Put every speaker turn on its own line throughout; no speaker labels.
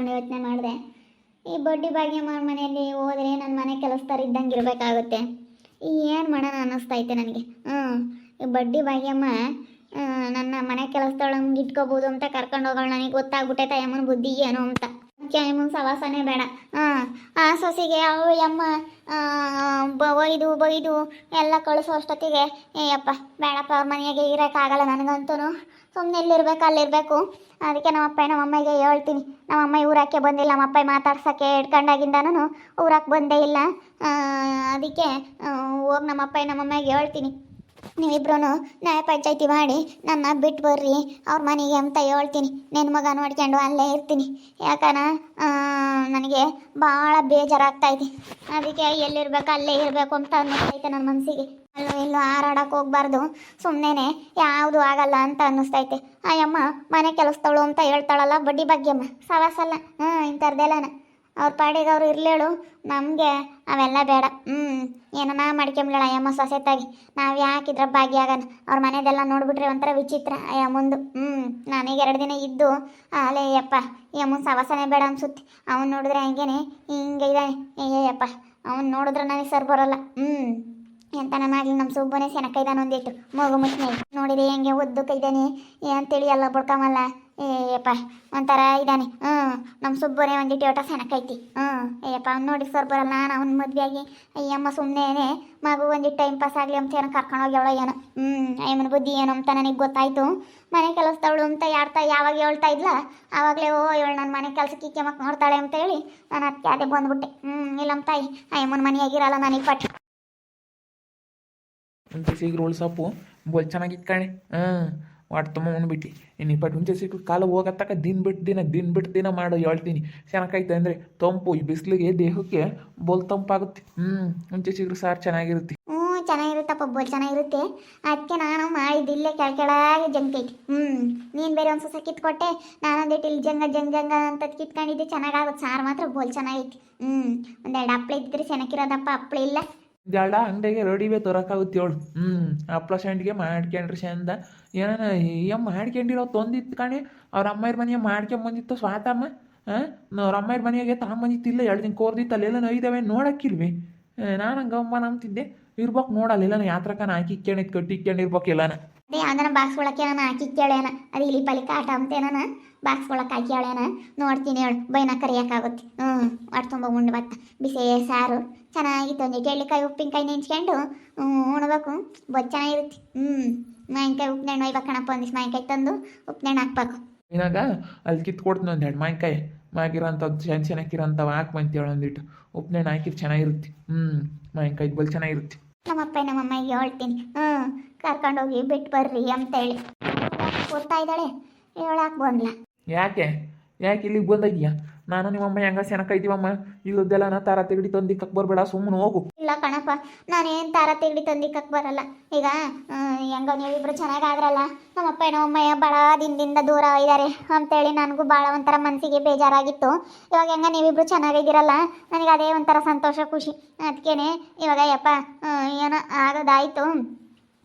ಅಂದ್ಕೊಂಡು ಯೋಚನೆ ಮಾಡಿದೆ. ಈ ಬಡ್ಡಿ ಭಾಗ್ಯಮ್ಮ ಮನೆಯಲ್ಲಿ ಹೋದರೆ ನನ್ನ ಮನೆ ಕೆಲಸದವ್ರು ಇದ್ದಂಗೆ ಇರಬೇಕಾಗುತ್ತೆ. ಏನು ಮಾಡೋಣ ಅನ್ನಿಸ್ತೈತೆ ನನಗೆ. ಈ ಬಡ್ಡಿ ಭಾಗ್ಯಮ್ಮ ನನ್ನ ಮನೆ ಕೆಲಸದೊಳಗೆ ಇಟ್ಕೋಬೋದು ಅಂತ ಕರ್ಕೊಂಡು ಹೋಗೋಣ. ನನಗೆ ಗೊತ್ತಾಗ್ಬಿಟ್ಟೈತೆ ಅಮ್ಮನ ಬುದ್ಧಿ ಏನು ಅಂತ. ಅಮ್ಮನ ಸವಾಸನೇ ಬೇಡ. ಆ ಸೊಸೆಗೆ ಅವಳು ಅಮ್ಮ ಬೈದು ಎಲ್ಲ ಕಳಿಸೋ ಅಷ್ಟೊತ್ತಿಗೆ ಅಪ್ಪ ಬೇಡಪ್ಪ ಅವ್ರ ಮನೆಯಾಗೆ ಇರೋಕ್ಕಾಗಲ್ಲ ನನಗಂತೂ. ಸುಮ್ಮನೆ ಎಲ್ಲಿರ್ಬೇಕು ಅಲ್ಲಿರಬೇಕು. ಅದಕ್ಕೆ ನಮ್ಮಮ್ಮಗೆ ಹೇಳ್ತೀನಿ. ನಮ್ಮಮ್ಮ ಊರಕ್ಕೆ ಬಂದಿಲ್ಲ. ನಮ್ಮಪ್ಪ ಮಾತಾಡ್ಸೋಕ್ಕೆ ಹಿಡ್ಕೊಂಡಾಗಿಂದನೂ ಊರಕ್ಕೆ ಬಂದೇ ಇಲ್ಲ. ಅದಕ್ಕೆ ಹೋಗಿ ನಮ್ಮಮ್ಮಗೆ ಹೇಳ್ತೀನಿ, ನೀವಿಬ್ರು ನ್ಯಾಯ ಪಂಚಾಯಿತಿ ಮಾಡಿ ನನ್ನ ಬಿಟ್ಟು ಬರ್ರಿ ಅವ್ರ ಮನೆಗೆ ಅಂತ ಹೇಳ್ತೀನಿ. ನಿನ್ನ ಮಗ ನೋಡ್ಕೊಂಡು ಅಲ್ಲೇ ಇರ್ತೀನಿ. ಯಾಕನ ನನಗೆ ಭಾಳ ಬೇಜಾರಾಗ್ತೈತಿ. ಅದಕ್ಕೆ ಎಲ್ಲಿರ್ಬೇಕು ಅಲ್ಲೇ ಇರಬೇಕು ಅಂತ ಅನ್ನಿಸ್ತೈತೆ ನನ್ನ ಮನಸ್ಸಿಗೆ. ಅಲ್ಲೂ ಇಲ್ಲೂ ಹಾರಾಡಕ್ಕೆ ಹೋಗ್ಬಾರ್ದು. ಸುಮ್ಮನೆ ಯಾವುದು ಆಗಲ್ಲ ಅಂತ ಅನ್ನಿಸ್ತೈತೆ. ಅಯ್ಯಮ್ಮ ಮನೆ ಕೆಲಸದವಳು ಅಂತ ಹೇಳ್ತಾಳಲ್ಲ ಬಡ್ಡಿ ಭಾಗ್ಯಮ್ಮ, ಸವಾಸಲ್ಲ. ಇಂಥರ್ದೆಲ್ಲನ ಅವ್ರ ಪಾಡಿಗೆ ಅವ್ರು ಇರಲೇಳು. ನಮಗೆ ಅವೆಲ್ಲ ಬೇಡ. ಏನೋ ನಾ ಮಾಡ್ಕೊಂಬಿಡೋಣ ಅಯ್ಯಮ್ಮ ಸೊಸೆತಾಗಿ. ನಾವು ಯಾಕಿದ್ರ ಭಾಗ್ಯ ಆಗೋಣ. ಅವ್ರ ಮನೆದೆಲ್ಲ ನೋಡ್ಬಿಟ್ರೆ ಒಂಥರ ವಿಚಿತ್ರ ಅಯ್ಯಮ್ಮಂದು. ನಾನೀಗ 2 ದಿನ ಇದ್ದು ಅಲ್ಲೇ ಯಪ್ಪ ಈ ಅಮ್ಮನ ಸವಾಸನೆ ಬೇಡ ಅನ್ಸುತ್ತೆ. ಅವ್ನು ನೋಡಿದ್ರೆ ಹಂಗೇನೆ ಹಿಂಗೆ ಇದ್ದಾನೆ. ಅಯ್ಯಪ್ಪ ಅವ್ನು ನೋಡಿದ್ರೆ ನನಗೆ ಸರ್ ಬರೋಲ್ಲ. ಎಂತನ ಮಾಡಲಿ ನಮ್ಮ ಸುಬ್ಬನೇ ಸೆನಕ ಇದ್ದಾನೆ. ಒಂದಿಟ್ಟು ಮಗು ಮುಚ್ಚನೆ ನೋಡಿದೆ ಹೆಂಗೆ ಉದ್ದಕ್ಕೆ ಇದ್ದಾನೆ ಅಂತೇಳಿ ಎಲ್ಲ ಬಡ್ಕೊಂಬಲ್ಲ. ಏಯಪ್ಪ ಒಂಥರ ಇದ್ದಾನೆ. ನಮ್ಮ ಸುಬ್ಬನೇ ಒಂದಿಟ್ಟು ಓಟ ಸೆನಕೈತಿ. ಅಯ್ಯಪ್ಪ ಅವ್ನು ನೋಡಿ ಸರ್ ಬರಲ್ಲ. ನಾನು ಅವ್ನ ಮದುವೆಯಾಗಿ ಅಯ್ಯಮ್ಮ ಸುಮ್ಮನೆ ಮಗು ಒಂದಿಟ್ಟು ಟೈಮ್ ಪಾಸ್ ಆಗಲಿ ಅಂತ ಏನೋ ಕರ್ಕೊಂಡೋಗಿ ಅವಳ ಏನೋ. ಅಯ್ಯಮ್ಮನ ಬುದ್ಧಿ ಏನು ಅಂತ ನನಗೆ ಗೊತ್ತಾಯಿತು. ಮನೆ ಕೆಲಸದವಳು ಅಂತ ಯಾವಾಗ ಹೇಳ್ತಾ ಇದ್ಲ ಆವಾಗಲೇ ಇವಳು ನನ್ನ ಮನೆ ಕೆಲಸಕ್ಕೆ ಈಕೆ ಮಕ್ಕ ನೋಡ್ತಾಳೆ ಅಂತ ಹೇಳಿ ನಾನು ಅದಕ್ಕೆ ಅದೇ ಬಂದ್ಬಿಟ್ಟೆ. ಇಲ್ಲಮ್ಮ ತಾಯಿ ಅಯ್ಯಮ್ಮನ ಮನೆಯಾಗಿರಲ್ಲ ನನಗೆ ಪಟ್ಟು
ಹುಂಚೆ ಸೀಗ್ರ ಉಳ್ಸಪ್ಪು ಬೋಲ್ ಚೆನ್ನಾಗಿತ್ತು ಕಣೆ. ವಾಟ್ ತುಂಬ ಉಣ್ಬಿಟ್ಟು ಇನ್ನು ಬಟ್ ಹುಂಚೆ ಸೀಗ್ರ ಕಾಲ ಹೋಗತ್ತಕ್ಕ ದಿನ ಬಿಟ್ಟು ದಿನ ಮಾಡೋ ಹೇಳ್ತೀನಿ. ಚೆನ್ನಾಗೈತೆ ಅಂದರೆ ತಂಪು ಈ ಬಿಸಿಲಿಗೆ ದೇಹಕ್ಕೆ ಬೋಲ್ ತಂಪಾಗುತ್ತೆ. ಹುಂಚೆ ಸೀಗ್ರ ಸಾರು ಚೆನ್ನಾಗಿರುತ್ತೆ.
ಚೆನ್ನಾಗಿರುತ್ತಪ್ಪ, ಬೋಲ್ ಚೆನ್ನಾಗಿರುತ್ತೆ. ಅದಕ್ಕೆ ನಾನು ಮಾಡಿದ್ದಿಲ್ಲೇ ಕೆಳಗೆ ಜಂಕೈತಿ. ನೀನು ಬೇರೆ ಒಂದು ಹೊಸ ಕಿತ್ಕೊಟ್ಟೆ. ನಾನೊಂದಿಟ್ಟು ಇಲ್ಲಿ ಜಂಗ ಅಂತ ಕಿತ್ಕೊಂಡಿದ್ದೆ. ಚೆನ್ನಾಗಾಗುತ್ತೆ ಸಾರು ಮಾತ್ರ ಬೋಲ್ ಚೆನ್ನಾಗೈತಿ. ಒಂದೆರಡು ಹಪ್ಳ ಇದ್ದಿದ್ರೆ ಚೆನ್ನಾಗಿರೋದಪ್ಪ. ಹಪ್ಳ ಇಲ್ಲ.
ಜಾಡ ಅಂಗಡಿಗೆ ರೆಡಿವೇ ತರೋಕ್ಕಾಗುತ್ತೆ ಹೇಳು. ಹಪ್ಳ ಸಂಡಿಗೆ ಮಾಡ್ಕೊಂಡ್ರಿ ಚಂದ. ಏನಾನ ಅಮ್ಮ ಮಾಡ್ಕೊಂಡಿರೋ ತೊಂದಿತ್ತು ಕಣೆ. ಅವ್ರ ಅಮ್ಮಯ್ರ ಮನೆಯ ಮಾಡ್ಕೊಂಬಂದಿತ್ತು ಸ್ವಾತಮ್ಮ. ಅವ್ರ ಅಮ್ಮಯ್ರ ಮನೆಯಾಗೆ ತಗೊಂಬಂದಿತ್ತಿಲ್ಲ. 2 ದಿನ ಕೋರ್ದಿತ್ತು. ಅಲ್ಲೆಲ್ಲ ನೋಯ್ದವೆ ನೋಡಕ್ಕಿಲ್ವಿ. ನಾನು ಹಂಗಮ್ಮ ನಂಬ್ತಿದ್ದೆ. ಇರ್ಬೇಕು ನೋಡಲ್ಲ ಯಾತ್ರಕನ ಹಾಕಿ ಕಟ್ಟಿಕ್ಕೊಂಡಿರ್ಬೇಕು ಎಲ್ಲನ.
ಅದೇ ಯಾವ್ದಾನ ಬಾಕ್ಸ್ ಒಳಕ್ಕೆ ನಾನು ಹಾಕಿ ಕೇಳೇನ. ಅದು ಇಲಿ ಪಲಿ ಕಾಟ ಅಂತೇನ ಬಾಕ್ಸ್ ಒಳಕ್ಕೆ ಹಾಕಿ ಹೇಳೇನ. ನೋಡ್ತೀನಿ ಹೇಳು. ಬೈನ ಕರಿಯೋಕ್ಕಾಗುತ್ತೆ. ಹೊಟ್ಟೆ ತುಂಬ ಉಂಡು ಬತ್ತ ಬಿಸಿ ಸಾರು ಚೆನ್ನಾಗಿತ್ತು. ಒಂದಿಟ್ಟು ಎಳ್ಳಿಕಾಯಿ ಉಪ್ಪಿನಕಾಯಿ ನೆಂಚ್ಕೊಂಡು ಉಣ್ಬೇಕು. ಬೊದ್ ಚೆನ್ನಾಗಿರುತ್ತೆ. ಮಾವಿನಕಾಯಿ ಉಪ್ಪಿನೆಣ್ಣು ಒಯ್ಬೇಕಣಪ್ಪ. ಒಂದಿಷ್ಟು ಮಾವಿನಕಾಯಿ ತಂದು ಉಪ್ಪಿನೆಣ್ಣು ಹಾಕ್ಬೇಕು.
ಇನ್ನಾಗ ಅಲ್ಲಿ ಕಿತ್ಕೊಡ್ತೀನಿ 1 2 ಮಾವಿನಕಾಯಿ ಮಾಗಿರೋಂಥದ್ದು ಚೆನ್ನಾಗಿರೋಂಥವು ಹಾಕ್ಬಂತೇಳು. ಒಂದಿಟ್ಟು ಉಪ್ಪಿನೆಣ್ಣು ಹಾಕಿದ್ರೆ ಚೆನ್ನಾಗಿರುತ್ತೆ. ಮಾವಿನಕಾಯಿ ಬಲ್ ಚೆನ್ನಾಗಿರುತ್ತೆ.
ನಮ್ಮಮ್ಮಗೆ ಹೇಳ್ತೀನಿ ಕರ್ಕೊಂಡೋಗಿ ಬಿಟ್ಟು ಬರ್ರಿ ಅಂತೇಳಿ. ಓದ್ತಾ ಇದ್ದಾಳೆ ಹೇಳಕ್ಕೆ ಬಂದ್ಲ.
ಯಾಕೆ ಇಲ್ಲಿಗೆ ಬಂದಾಗಿಯಾ? ನಾನು ನಿಮ್ಮಮ್ಮ ಹೆಂಗ ಸೆನಕೈತೀವಮ್ಮ. ಇಲ್ಲದ್ದೆಲ್ಲ ನಾ ತಾರ ತೆಗಡಿ ತಂದಿಕ್ಕಕ್ಕೆ ಬರಬೇಡ, ಸುಮ್ಮನೆ ಹೋಗು.
ಇಲ್ಲ ಕಣಪ್ಪ, ನಾನೇನು ತಾರ ತೆಗಡಿ ತಂದಿಕ್ಕಕ್ಕೆ ಬರಲ್ಲ. ಈಗ ಹೆಂಗ ನೀವಿಬ್ರು ಚೆನ್ನಾಗಾದ್ರಲ್ಲ. ನಮ್ಮಪ್ಪ ನಮ್ಮಮ್ಮಯ್ಯ ಭಾಳ ದಿನದಿಂದ ದೂರ ಇದ್ದಾರೆ ಅಂತೇಳಿ ನನಗೂ ಭಾಳ ಒಂಥರ ಮನಸ್ಸಿಗೆ ಬೇಜಾರಾಗಿತ್ತು. ಇವಾಗ ಹೆಂಗ ನೀವಿಬ್ರು ಚೆನ್ನಾಗಿದ್ದೀರಲ್ಲ, ನನಗೆ ಅದೇ ಒಂಥರ ಸಂತೋಷ ಖುಷಿ. ಅದಕ್ಕೇನೆ ಇವಾಗ ಯಪ್ಪ ಏನೋ ಆಗೋದಾಯಿತು.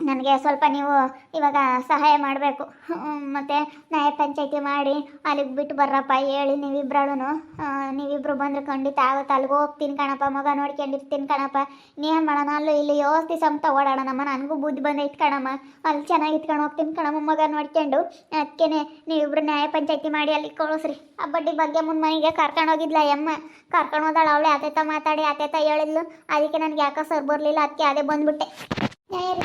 ನನಗೆ ಸ್ವಲ್ಪ ನೀವು ಇವಾಗ ಸಹಾಯ ಮಾಡಬೇಕು. ಮತ್ತು ನ್ಯಾಯ ಪಂಚಾಯಿತಿ ಮಾಡಿ ಅಲ್ಲಿಗೆ ಬಿಟ್ಟು ಬರ್ರಪ್ಪ ಹೇಳಿ ನೀವಿಬ್ರು ಬಂದರೆ ಖಂಡಿತ ಆಗುತ್ತೆ. ಅಲ್ಲಿಗೆ ಹೋಗ್ತೀನಿ ಕಣಪ್ಪ. ಮಗ ನೋಡ್ಕೊಂಡಿರ್ತೀನಿ ಕಣಪ್ಪ. ನೀನು ಮಾಡೋಣ ಅಲ್ಲೂ ಇಲ್ಲಿ ಯೋಸ್ತಿ ಸಂತ ಓಡಾಡೋಣಮ್ಮ. ನನಗೂ ಬುದ್ಧಿ ಬಂದೈತೆ ಕಣಮ್ಮ. ಅಲ್ಲಿ ಚೆನ್ನಾಗಿ ಇಟ್ಕೊಂಡು ಹೋಗ್ತೀನಿ ಕಣಮ್ಮ ಮಗ ನೋಡ್ಕೊಂಡು. ಅದಕ್ಕೆ ನೀವಿಬ್ರು ನ್ಯಾಯ ಪಂಚಾಯಿತಿ ಮಾಡಿ ಅಲ್ಲಿಗೆ ಕಳಿಸ್ರಿ. ಆ ಬಡ್ಡಿ ಬಗ್ಗೆ ಮನೆಗೆ ಕರ್ಕೊಂಡೋಗಿದ್ಲ ಅಮ್ಮ. ಕರ್ಕೊಂಡು ಹೋದಾಳು ಅವಳೆ. ಅತೆತ ಮಾತಾಡಿ ಅತೆತ ಹೇಳಿದ್ಲು. ಅದಕ್ಕೆ ನನಗೆ ಯಾಕೋ ಸರ್ ಬರಲಿಲ್ಲ. ಅದಕ್ಕೆ ಅದೇ ಬಂದ್ಬಿಟ್ಟೆ.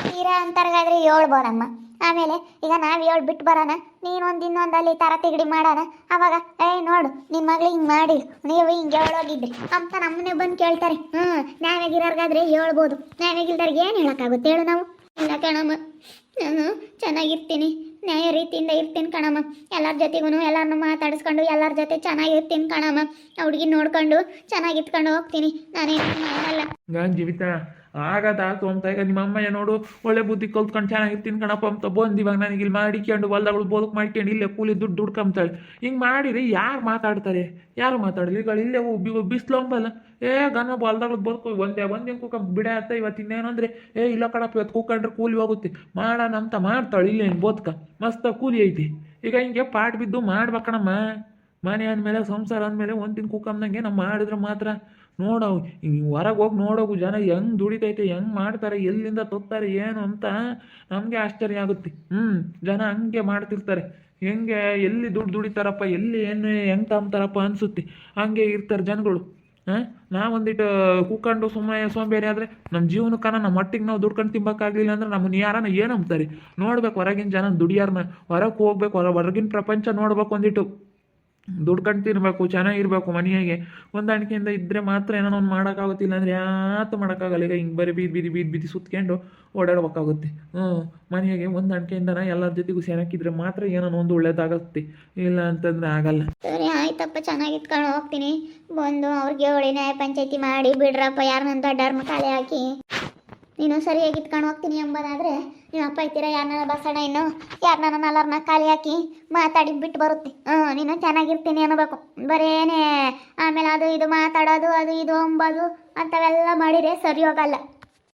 ತೀರಾ ಅಂತರ್ಗಾದ್ರೆ ಹೇಳ್ಬೋದಮ್ಮ. ಆಮೇಲೆ ಈಗ ನಾವು ಬಿಟ್ಟು ಬರೋಣ. ನೀನು ಇನ್ನೊಂದು ಅಲ್ಲಿ ತರ ತಿಗಡಿ ಮಾಡೋಣ. ಅವಾಗ ನೋಡು ನಿನ್ನ ಮಗಳು ಹಿಂಗೆ ಮಾಡಿ ನೀವು ಹಿಂಗೆ ಹೇಳೋಗಿದ್ರಿ ಅಂತ ನಮ್ಮನ್ನೇ ಬಂದು ಕೇಳ್ತಾರೆ. ನ್ಯಾಯವಾಗಿರೋರ್ಗಾದ್ರೆ ಹೇಳ್ಬೋದು. ನ್ಯಾಯವಾಗಿಲ್ದಾರ್ಗೆ ಏನು ಹೇಳೋಕ್ಕಾಗುತ್ತೆ ಹೇಳು ನಾವು? ಇಲ್ಲ ಕಣಮ್ಮ, ನಾನು ಚೆನ್ನಾಗಿರ್ತೀನಿ. ನ್ಯಾಯ ರೀತಿಯಿಂದ ಇರ್ತೀನಿ ಕಣಮ್ಮ. ಎಲ್ಲರ ಜೊತೆಗೂ ಎಲ್ಲರನ್ನೂ ಮಾತಾಡಿಸ್ಕೊಂಡು ಎಲ್ಲರ ಜೊತೆ ಚೆನ್ನಾಗಿರ್ತೀನಿ ಕಣಮ್ಮ. ಹುಡುಗಿ ನೋಡ್ಕೊಂಡು ಚೆನ್ನಾಗಿತ್ಕೊಂಡು ಹೋಗ್ತೀನಿ. ನಾನೇನು ಮಾಡಲ್ಲ.
ಜೀವಿತ ಆಗದಾತು ಅಂತ. ಈಗ ನಿಮ್ಮ ಅಮ್ಮಯ್ಯ ನೋಡು ಒಳ್ಳೆ ಬುದ್ಧಿ ಕಲ್ತ್ಕೊಂಡು ಚೆನ್ನಾಗಿರ್ತೀನಿ ಕಣಪ್ಪ ಅಂತ ಬಂದು ಇವಾಗ ನನಗೆ ಇಲ್ಲಿ ಮಾಡಿಕೊಂಡು ಹೊಲ್ದಗಳು ಬದುಕು ಮಾಡ್ಕೊಂಡು ಇಲ್ಲೇ ಕೂಲಿ ದುಡ್ಕೊಂತಾಳೆ. ಹಿಂಗೆ ಮಾಡಿರಿ ಯಾರು ಮಾತಾಡ್ತಾರೆ? ಯಾರು ಮಾತಾಡಲಿ? ಈಗ ಇಲ್ಲೇ ಬಿಸ್ಲಂಬಲ್ಲ. ಗನ ಹೊಲ್ದಗಳು ಬದುಕು ಒಂದೇ ಕೂಕ ಬಿಡ ಅಂತ. ಇವತ್ತು ಇನ್ನೇನಂದ್ರೆ ಇಲ್ಲ ಕಣಪ್ಪ ಇವತ್ತು ಕೂಕೊಂಡ್ರೆ ಕೂಲಿ ಹೋಗುತ್ತೆ ಮಾಡೋಣ ಅಂತ ಮಾಡ್ತಾಳೆ. ಇಲ್ಲೇನು ಬದುಕ ಮಸ್ತ ಕೂಲಿ ಐತಿ. ಈಗ ಹಿಂಗೆ ಪಾಟ್ ಬಿದ್ದು ಮಾಡ್ಬೇಕಣಮ್ಮ. ಮನೆ ಅಂದಮೇಲೆ ಸಂಸಾರ ಅಂದಮೇಲೆ ಒಂದಿನ ಕುಕ್ಕಂದಂಗೆ ನಾವು ಮಾಡಿದ್ರೆ ಮಾತ್ರ ನೋಡವು ಹೊರಗೆ ಹೋಗಿ ನೋಡೋಕು ಜನ ಹೆಂಗೆ ದುಡಿತೈತೆ ಹೆಂಗೆ ಮಾಡ್ತಾರೆ ಎಲ್ಲಿಂದ ತರ್ತಾರೆ ಏನು ಅಂತ ನಮಗೆ ಆಶ್ಚರ್ಯ ಆಗುತ್ತೆ ಜನ ಹಂಗೆ ಮಾಡ್ತಿರ್ತಾರೆ ಹೆಂಗೆ ಎಲ್ಲಿ ದುಡ್ಡು ದುಡಿತಾರಪ್ಪ ಎಲ್ಲಿ ಏನು ಹೆಂಗೆ ತಂಬ್ತಾರಪ್ಪ ಅನಿಸುತ್ತೆ ಹಂಗೆ ಇರ್ತಾರೆ ಜನಗಳು ಹಾಂ ನಾವೊಂದಿಟ್ಟು ಕೂತ್ಕೊಂಡು ಸುಮ್ಮನೆ ಸೋಂಬೇರಿ ಆದರೆ ನಮ್ಮ ಜೀವನಕ್ಕನ ನಮ್ಮ ಮಟ್ಟಿಗೆ ನಾವು ದುಡ್ಕೊಂಡು ತಿಂಬಕ್ಕಾಗಲಿಲ್ಲ ಅಂದ್ರೆ ನಮ್ಮನ್ನ ಯಾರನ್ನ ಏನು ಅಂಬ್ತಾರೆ ನೋಡ್ಬೇಕು ಹೊರಗಿನ ಜನ ದುಡಿಯಾರನ್ನ ಹೊರಗೆ ಹೋಗ್ಬೇಕು ಹೊರಗಿನ ಪ್ರಪಂಚ ನೋಡ್ಬೇಕು ಒಂದಿಟ್ಟು ದುಡ್ಕೊಂಡು ತಿನ್ಬೇಕು ಚೆನ್ನಾಗಿರ್ಬೇಕು ಮನೆಯಾಗೆ ಹೊಂದಾಣಿಕೆಯಿಂದ ಇದ್ದರೆ ಮಾತ್ರ ಏನೋ ಒಂದು ಮಾಡೋಕ್ಕಾಗುತ್ತಿಲ್ಲ ಅಂದರೆ ಯಾತು ಮಾಡೋಕ್ಕಾಗಲ್ಲ ಈಗ ಹಿಂಗೆ ಬರೀ ಬೀದಿ ಸುತ್ಕೊಂಡು ಓಡಾಡ್ಬೇಕಾಗುತ್ತೆ ಮನೆಯಾಗೆ ಹೊಂದಾಣಿಕೆಯಿಂದನ ಎಲ್ಲರ ಜೊತೆಗೂ ಸೇರಕ್ಕಿದ್ರೆ ಮಾತ್ರ ಏನೋ ಒಂದು ಒಳ್ಳೇದಾಗುತ್ತೆ ಇಲ್ಲ ಅಂತಂದರೆ ಆಗಲ್ಲ.
ಸರಿ ಆಯ್ತಪ್ಪ, ಚೆನ್ನಾಗಿ ಇಟ್ಕೊಂಡು ಹೋಗ್ತೀನಿ. ಬಂದು ಅವ್ರಿಗೆ ಹೇಳಿ ನ್ಯಾಯ ಪಂಚಾಯತಿ ಮಾಡಿ ಬಿಡ್ರಪ್ಪ, ಯಾರನ್ನ ದೊಡ್ಡವ್ರನ್ನ ಖಾಲಿ ಹಾಕಿ ನೀನು ಸರಿಯಾಗಿ ಇಟ್ಕೊಂಡು ಹೋಗ್ತೀನಿ ಎಂಬುದಾದರೆ ನಿಮ್ಮ ಅಪ್ಪ ಇರ್ತೀರ ಯಾರನ್ನ ಬಸಣ ಇನ್ನು ಯಾರನ್ನ ನಲ್ಲರನ್ನ ಖಾಲಿ ಹಾಕಿ ಮಾತಾಡಿ ಬಿಟ್ಟು ಬರುತ್ತೆ. ನೀನು ಚೆನ್ನಾಗಿರ್ತೀನಿ ಅನ್ನಬೇಕು, ಬರೇನೇ ಆಮೇಲೆ ಅದು ಇದು ಮಾತಾಡೋದು ಅದು ಇದು ಅಂಬೋದು ಅಂಥವೆಲ್ಲ ಮಾಡಿದರೆ ಸರಿ ಹೋಗಲ್ಲ.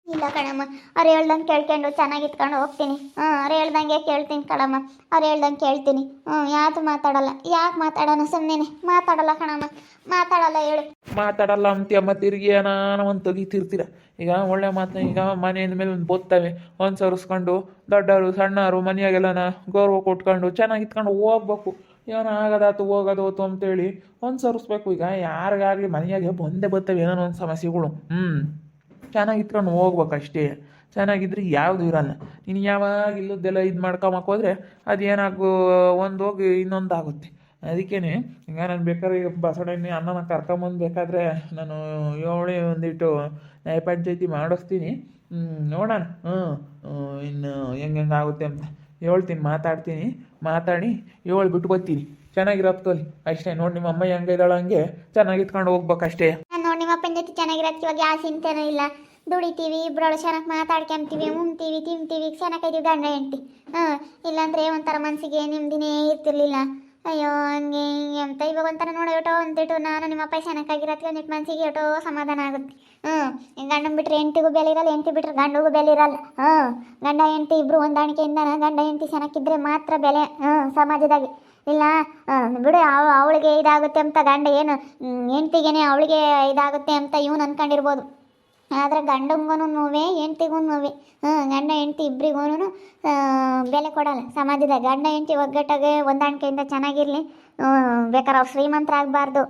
ಇಲ್ಲ ಕಣಮ್ಮ, ಅವ್ರು ಹೇಳ್ದಂಗೆ ಕೇಳ್ಕೊಂಡು ಚೆನ್ನಾಗಿ ಇಟ್ಕೊಂಡು ಹೋಗ್ತೀನಿ. ಅವ್ರು ಹೇಳ್ದಂಗೆ ಕೇಳ್ತೀನಿ ಕಣಮ್ಮ, ಅವ್ರು ಹೇಳ್ದಂಗೆ ಕೇಳ್ತೀನಿ. ಯಾತು ಮಾತಾಡಲ್ಲ, ಯಾಕೆ ಮಾತಾಡೋಣ ಸುಮ್ಮನೆ ಮಾತಾಡಲ್ಲ ಕಣಮ್ಮ, ಮಾತಾಡಲ್ಲ ಹೇಳು.
ಮಾತಾಡಲ್ಲ ಅಂತೀಯಮ್ಮ, ತಿರುಗಿ ಏನಾನ ಒಂದು ತೆಗಿತಿರ್ತೀರ. ಈಗ ಒಳ್ಳೆ ಮಾತನ್ನ ಈಗ ಮನೆಯಿಂದ ಮೇಲೆ ಒಂದು ಬೋತ್ತವೆ ಒಂದು ಸರಿಸ್ಕೊಂಡು ದೊಡ್ಡವರು ಸಣ್ಣವರು ಮನೆಯಾಗೆಲ್ಲನ ಗೌರವ ಕೊಟ್ಕೊಂಡು ಚೆನ್ನಾಗಿ ಇಟ್ಕೊಂಡು ಹೋಗ್ಬೇಕು. ಏನೋ ಆಗೋದಾತು ಹೋಗೋದಾತು ಅಂತೇಳಿ ಒಂದು ಸರಿಸ್ಬೇಕು. ಈಗ ಯಾರಿಗಾಗಲಿ ಮನೆಯಾಗೆ ಬಂದೇ ಬರ್ತವೆ ಏನೋ ಒಂದು ಸಮಸ್ಯೆಗಳು. ಚೆನ್ನಾಗಿ ಇಟ್ಕೊಂಡು ಹೋಗ್ಬೇಕು ಅಷ್ಟೇ. ಚೆನ್ನಾಗಿದ್ರೆ ಯಾವುದು ಇರಲ್ಲ. ನೀನು ಯಾವಾಗ ಇಲ್ಲದ್ದೆಲ್ಲ ಇದು ಮಾಡ್ಕೊಂಬಕ್ಕೆ ಹೋದರೆ ಅದೇನಾಗು ಒಂದು ಹೋಗಿ ಇನ್ನೊಂದು ಆಗುತ್ತೆ. ಅದಕ್ಕೇ ಈಗ ನಾನು ಬೇಕಾದ್ರೆ ಈಗ ಬಸವಣ್ಣನ ಅನ್ನನ ಕರ್ಕೊಂಬಂದು ಬೇಕಾದರೆ ನಾನು ಏಳಿ ಒಂದಿಟ್ಟು ನ್ಯಾಯ ಪಂಚಾಯತಿ ಮಾಡಿಸ್ತೀನಿ. ನೋಡೋಣ ಇನ್ನು ಹೆಂಗೆ ಆಗುತ್ತೆ ಅಂತ ಹೇಳ್ತೀನಿ, ಮಾತಾಡಿ ಬಿಟ್ಟು ಬರ್ತೀನಿ. ಚೆನ್ನಾಗಿರತ್ತಲ್ಲಿ ಅಷ್ಟೇ. ನೋಡಿ ನಿಮ್ಮ ಅಮ್ಮ ಹೆಂಗೆ ಇದ್ದಾಳೆ ಹಂಗೆ ಚೆನ್ನಾಗಿ ಇಟ್ಕೊಂಡು ಹೋಗ್ಬೇಕು ಅಷ್ಟೇ.
ನಾನು ನೋಡಿ ನಿಮ್ಮ ಅಪ್ಪನ ಜೊತೆ ಚೆನ್ನಾಗಿರತ್ತೆ. ಇವಾಗ ಯಾವ ಚಿಂತೆನೂ ಇಲ್ಲ, ದುಡಿತೀವಿ ಇಬ್ಬರೊಳು ಚೆನ್ನಾಗಿ ಮಾತಾಡ್ಕೊಂತೀವಿ, ಉಣ್ತೀವಿ ತಿಂತೀವಿ ಚೆನ್ನಾಗಿದ್ದೀವಿ ಗಂಡ ಹೆಂಡ್ತಿ. ಇಲ್ಲಾಂದರೆ ಒಂಥರ ಮನಸ್ಸಿಗೆ ನಿಮ್ದಿನೇ ಇರ್ತಿರ್ಲಿಲ್ಲ. ಅಯ್ಯೋ ಹಂಗೆ ಹಿಂಗೆ ಅಂತ ಇವಾಗ ಒಂಥರ ನೋಡಿ ಏಟೋ ಅಂತಿಟ್ಟು ನಾನು ನಿಮ್ಮ ಅಪ್ಪ ಚೆನ್ನಾಗಿರತ್ತೆ ಒಂದಿಟ್ಟು ಮನಸ್ಸಿಗೆ ಏಟೋ ಸಮಾಧಾನ ಆಗುತ್ತೆ. ಗಂಡನ ಬಿಟ್ಟರೆ ಹೆಂಡ್ತಿಗೂ ಬೆಲೆ ಇರಲ್ಲ, ಹೆಂಡ್ತಿ ಬಿಟ್ಟರೆ ಗಂಡಿಗೂ ಬೆಲೆ ಇರಲ್ಲ. ಗಂಡ ಹೆಂಡ್ತಿ ಇಬ್ಬರು ಹೊಂದಾಣಿಕೆಯಿಂದ ಗಂಡ ಹೆಂಡ್ತಿ ಚೆನ್ನಾಗಿದ್ದರೆ ಮಾತ್ರ ಬೆಲೆ ಸಮಾಜದಾಗೆ. ಇಲ್ಲ ಬಿಡು ಅವಳಿಗೆ ಇದಾಗುತ್ತೆ ಅಂತ ಗಂಡ ಏನು ಹೆಂಡ್ತಿಗೇನೆ ಅವಳಿಗೆ ಇದಾಗುತ್ತೆ ಅಂತ ಇವನು ಅಂದ್ಕೊಂಡಿರ್ಬೋದು. ಆದರೆ ಗಂಡಂಗೂ ನೋವೇ ಹೆಂಡ್ತಿಗೂ ನೋವೇ. ಗಂಡ ಹೆಂಡ್ತಿ ಇಬ್ಬರಿಗೂ ಬೆಲೆ ಕೊಡಲ್ಲ ಸಮಾಜದಾಗ. ಗಂಡ ಹೆಂಡ್ತಿ ಒಗ್ಗಟ್ಟಾಗೆ ಹೊಂದಾಣಿಕೆಯಿಂದ ಚೆನ್ನಾಗಿರಲಿ. ಬೇಕಾದ್ರೆ ಅವ್ರು ಶ್ರೀಮಂತರಾಗಬಾರ್ದು,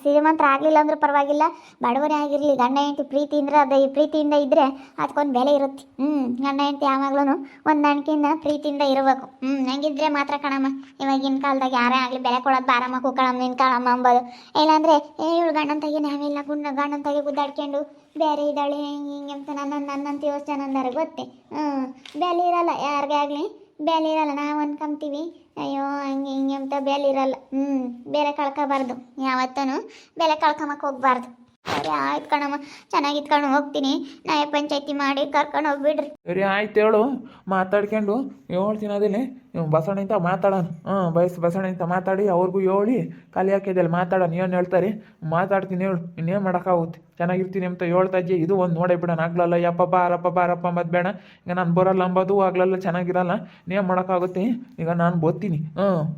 ಶ್ರೀಮಂತರಾಗಲಿಲ್ಲ ಅಂದ್ರೂ ಪರವಾಗಿಲ್ಲ, ಬಡವರೇ ಆಗಿರಲಿ, ಗಂಡ ಹೆಂಡ್ತಿ ಪ್ರೀತಿಯಿಂದ ಇದ್ದರೆ ಅದಕ್ಕೊಂದು ಬೆಲೆ ಇರುತ್ತೆ. ಗಂಡ ಹೆಂಡ್ತಿ ಯಾವಾಗ್ಲೂ ಹೊಂದಾಣಿಕೆಯಿಂದ ಪ್ರೀತಿಯಿಂದ ಇರಬೇಕು. ಹಂಗಿದ್ರೆ ಮಾತ್ರ ಕಣಮ್ಮ ಇವಾಗಿನ ಕಾಲದಾಗ ಯಾರೇ ಆಗಲಿ ಬೆಲೆ ಕೊಡೋದು ಬಾರಮ್ಮ ಕೂಕಳಮ್ಮ ನಿನ್ಕಾಳಮ್ಮ ಅಂಬೋದು. ಇಲ್ಲಾಂದರೆ ಇವಳು ಗಂಡನ ತಾಗಿ ನಾವೆಲ್ಲ ಗಂಡನ ತಾಗಿ ಗುದ್ದಾಡ್ಕೊಂಡು ಬೇರೆ ಇದ್ದಾಳೆ ಹಿಂಗೆ ಅಂತ ನನ್ನಂತ ಯೋಚನೆ ಅಂದಾರೆ ಗೊತ್ತೇ. ಬೆಲೆ ಇರಲ್ಲ ಯಾರಿಗೇ ಆಗಲಿ, ಬೆಲೆ ಇರಲ್ಲ. ನಾವು ಅನ್ಕೊಂತೀವಿ ಅಯ್ಯೋ ಹಂಗೆ ಹಿಂಗೆ ಅಂತ ಬೆಲೆ ಇರಲ್ಲ. ಬೇರೆ ಕಳ್ಕೊಬಾರ್ದು, ಯಾವತ್ತೂ ಬೆಲೆ ಕಳ್ಕೊಂಬಕ್ಕೆ ಹೋಗ್ಬಾರ್ದು. ಸರಿ ಆಯ್ತು ಕಣಮ್ಮ, ಚೆನ್ನಾಗಿ ಇಟ್ಕೊಂಡು ಹೋಗ್ತೀನಿ. ನ್ಯಾಯ ಪಂಚಾಯತಿ ಮಾಡಿ ಕರ್ಕೊಂಡು ಹೋಗ್ಬಿಡ್ರಿ.
ಸರಿ ಆಯ್ತು ಹೇಳು, ಮಾತಾಡ್ಕೊಂಡು ಹೇಳ್ತೀನಿ. ಅದೇನೆ ಬಸವಣ್ಣಿಂತ ಮಾತಾಡೋಣ. ಬಸವಣ್ಣಿಂತ ಮಾತಾಡಿ ಅವ್ರಿಗೂ ಹೇಳಿ ಖಾಲಿ ಹಾಕಿದಲ್ಲಿ ಮಾತಾಡೋಣ. ಏನು ಹೇಳ್ತಾರೆ ಮಾತಾಡ್ತೀನಿ ಹೇಳು, ಇನ್ನೇನು ಮಾಡೋಕ್ಕಾಗುತ್ತೆ. ಚೆನ್ನಾಗಿರ್ತೀನಿ ಅಂತ ಹೇಳ್ತಾ ಇದ್ದೆ. ಇದು ಒಂದು ನೋಡೇ ಬಿಡೋಣ. ಆಗ್ಲಲ್ಲ ಯಪ್ಪ ಬಾರಪ್ಪ ಅಂಬದು ಬೇಡ. ಈಗ ನಾನು ಬರೋಲ್ಲ ಅಂಬೋದು ಆಗ್ಲಲ್ಲ ಚೆನ್ನಾಗಿರಲ್ಲ. ಇನ್ನೇನು ಮಾಡೋಕ್ಕಾಗುತ್ತೆ. ಈಗ ನಾನು ಬರ್ತೀನಿ,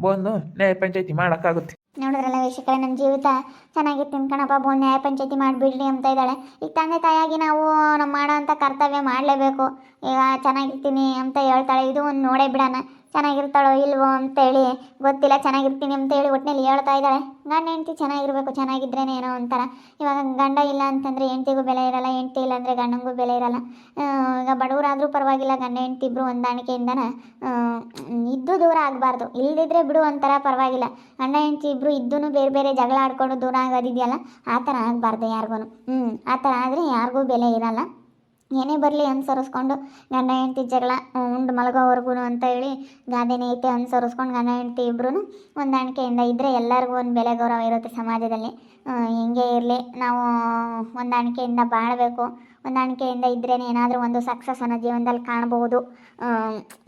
ಬಂದು ನ್ಯಾಯ ಪಂಚಾಯತಿ ಮಾಡೋಕ್ಕಾಗುತ್ತೆ.
ನೋಡಿದ್ರಲ್ಲ ವೀಕ್ಷಕರೇ, ನಮ್ಮ ಜೀವಿತ ಚೆನ್ನಾಗಿರ್ತೀನಿ ಕಣಪ್ಪ, ಬಂದು ನ್ಯಾಯ ಪಂಚಾಯತಿ ಮಾಡಿಬಿಡ್ರಿ ಅಂತ ಇದ್ದಾಳೆ. ಈಗ ತಂದೆ ತಾಯಿಯಾಗಿ ನಾವು ನಮ್ಮ ಮಾಡೋ ಅಂಥ ಕರ್ತವ್ಯ ಮಾಡಲೇಬೇಕು. ಈಗ ಚೆನ್ನಾಗಿರ್ತೀನಿ ಅಂತ ಹೇಳ್ತಾಳೆ, ಇದು ಒಂದು ನೋಡೇ ಬಿಡೋಣ. ಚೆನ್ನಾಗಿರ್ತಾಳೋ ಇಲ್ವೋ ಅಂತೇಳಿ ಗೊತ್ತಿಲ್ಲ, ಚೆನ್ನಾಗಿರ್ತೀನಿ ಅಂತೇಳಿ ಒಟ್ಟಿನಲ್ಲಿ ಹೇಳ್ತಾ ಇದ್ದಾಳೆ. ಗಂಡ ಹೆಂಡ್ತಿ ಚೆನ್ನಾಗಿರಬೇಕು, ಚೆನ್ನಾಗಿದ್ರೇ ಏನೋ ಒಂಥರ. ಇವಾಗ ಗಂಡ ಇಲ್ಲ ಅಂತಂದರೆ ಹೆಂಡ್ತಿಗೂ ಬೆಲೆ ಇರಲ್ಲ, ಹೆಂಡ್ತಿ ಇಲ್ಲ ಅಂದರೆ ಗಂಡಂಗೂ ಬೆಲೆ ಇರಲ್ಲ. ಈಗ ಬಡವರಾದರೂ ಪರವಾಗಿಲ್ಲ, ಗಂಡ ಹೆಂಡ್ತಿ ಇಬ್ಬರು ಹೊಂದಾಣಿಕೆಯಿಂದನ ಇದ್ದು ದೂರ ಆಗಬಾರ್ದು. ಇಲ್ಲದಿದ್ದರೆ ಬಿಡು ಒಂಥರ ಪರವಾಗಿಲ್ಲ. ಗಂಡ ಹೆಂಡ್ತಿ ಇಬ್ಬರು ಇದ್ದೂ ಬೇರೆ ಬೇರೆ ಜಗಳ ಆಡ್ಕೊಂಡು ದೂರ ಆಗೋದಿದೆಯಲ್ಲ, ಆ ಥರ ಆಗಬಾರ್ದು ಯಾರಿಗೂ. ಆ ಥರ ಆದರೆ ಯಾರಿಗೂ ಬೆಲೆ ಇರಲ್ಲ. ಏನೇ ಬರಲಿ ಅನುಸರಿಸ್ಕೊಂಡು ಗಂಡ ಹೆಂಡ್ತಿ ಜಗಳ ಉಂಡು ಮಲಗೋವರೆಗೂ ಅಂತ ಹೇಳಿ ಗಾದೆನೇ ಐತೆ. ಅನುಸರಿಸ್ಕೊಂಡು ಗಂಡ ಹೆಂಡ್ತಿ ಇಬ್ಬರೂ ಹೊಂದಾಣಿಕೆಯಿಂದ ಇದ್ದರೆ ಎಲ್ಲರಿಗೂ ಒಂದು ಬೆಲೆ ಗೌರವ ಇರುತ್ತೆ ಸಮಾಜದಲ್ಲಿ. ಹಿಂಗೆ ಇರಲಿ, ನಾವು ಹೊಂದಾಣಿಕೆಯಿಂದ ಬಾಳಬೇಕು. ಹೊಂದಾಣಿಕೆಯಿಂದ ಇದ್ರೇ ಏನಾದರೂ ಒಂದು ಸಕ್ಸಸ್ ಅನ್ನೋ ಜೀವನದಲ್ಲಿ ಕಾಣ್ಬೋದು.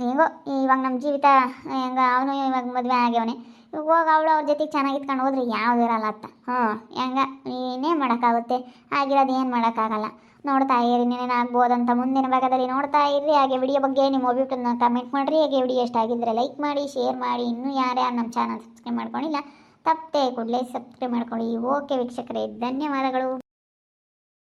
ಹೆಂಗೋ ಇವಾಗ ನಮ್ಮ ಜೀವಿತ ಹೆಂಗೆ ಅವನು ಇವಾಗ ಮದುವೆ ಆಗ್ಯವನೆ, ಇವಾಗ ಹೋಗಿ ಅವಳು ಅವ್ರ ಜೊತೆಗೆ ಚೆನ್ನಾಗಿ ಇಟ್ಕೊಂಡು ಹೋದ್ರೆ ಯಾವ್ದು ಇರಲ್ಲ ಅತ್ತ. ಹೆಂಗ ಏನೇ ಮಾಡೋಕ್ಕಾಗುತ್ತೆ, ಆಗಿರೋದು ಏನು ಮಾಡೋಕ್ಕಾಗಲ್ಲ. ನೋಡ್ತಾ ಇರಿ, ನೀನೇನು ಆಗ್ಬೋದಂತ ಮುಂದಿನ ಭಾಗದಲ್ಲಿ ನೋಡ್ತಾ ಇರ್ರಿ. ಹಾಗೆ ವಿಡಿಯೋ ಬಗ್ಗೆ ನಿಮ್ಮ ಒಬ್ಬಿಟ್ಟನ್ನ ಕಮೆಂಟ್ ಮಾಡಿರಿ. ಹಾಗೆ ವಿಡಿಯೋ ಇಷ್ಟ ಆಗಿದ್ದರೆ ಲೈಕ್ ಮಾಡಿ, ಶೇರ್ ಮಾಡಿ. ಇನ್ನೂ ಯಾರ್ಯಾರು ನಮ್ಮ ಚಾನಲ್ ಸಬ್ಸ್ಕ್ರೈಬ್ ಮಾಡ್ಕೊಂಡಿಲ್ಲ ತಪ್ಪದೆ ಕೂಡಲೇ ಸಬ್ಸ್ಕ್ರೈಬ್ ಮಾಡ್ಕೊಳ್ಳಿ. ಓಕೆ ವೀಕ್ಷಕರೇ, ಧನ್ಯವಾದಗಳು.